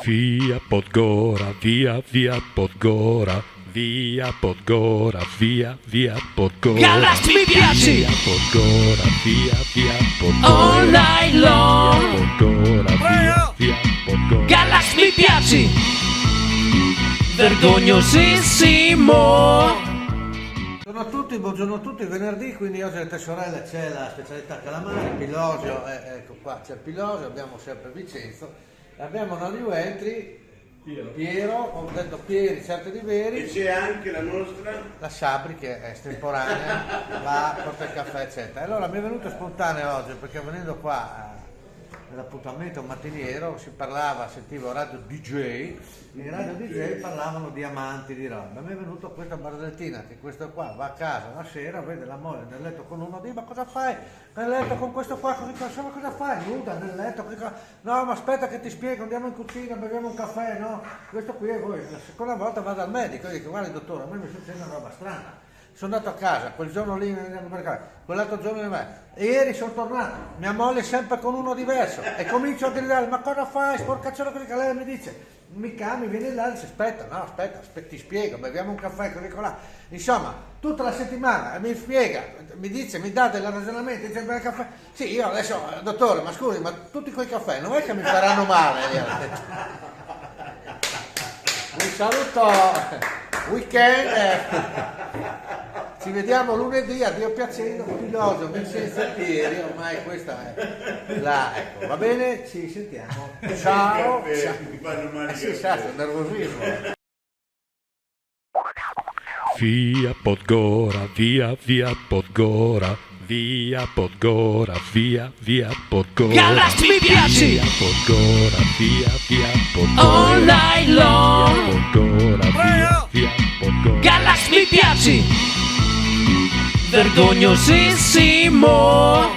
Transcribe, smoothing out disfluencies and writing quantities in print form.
Via Podgora, via Podgora, via Podgora, via Podgora. Galax mi piaci! Via Podgora, via Podgora. All night long! Via Podgora, via Podgora. Galax mi piaci! Vergognosissimo! Buongiorno a tutti, venerdì, quindi oggi alle Tre Sorelle c'è la specialità calamari, Pilosio, ecco qua c'è il Pilosio, abbiamo sempre Vincenzo, abbiamo una new entry, Piero, ho detto Pieri, certo di veri, E c'è anche la nostra la Sabri che è estemporanea, va, porta il caffè eccetera. Allora mi è venuto spontaneo oggi perché venendo qua nell'appuntamento mattiniero si parlava, sentivo radio DJ, in radio DJ parlavano di amanti di roba. Mi è venuto questa barzellina che questo qua va a casa la sera, vede la moglie nel letto con uno, dice ma cosa fai nel letto con questo qua, cosa fai? Nuda nel letto, no ma aspetta che ti spiego, andiamo in cucina, beviamo un caffè, no? Questo qui è voi, la seconda volta vado al medico e dico guarda dottore, a me mi succede una roba strana. Sono andato a casa, quel giorno lì, quell'altro giorno di me, e ieri sono tornato, mia moglie è sempre con uno diverso, e comincio a gridare, ma cosa fai, sporcacciolo così, che lei mi dice, mi viene là e dice, aspetta, ti spiego, beviamo un caffè, così là. Insomma, tutta la settimana mi spiega, mi dice, mi dà del ragionamento, dice, bel caffè, sì, io adesso, dottore, ma scusi, ma tutti quei caffè non è che mi faranno male? Un saluto, weekend. Ci vediamo lunedì, a Dio piacendo, Pilosio, Vincenzo e Pieri, ormai questa è la, ecco, va bene? Ci sentiamo. Ciao. ti fanno male. Sì, sa, sono nervosismo. Via Podgora, via Podgora, via Podgora, via Podgora. Galax mi piaci! Via Podgora, via Podgora. All night long! Via Podgora, via Podgora. Galax mi piaci! Vergognosissimo!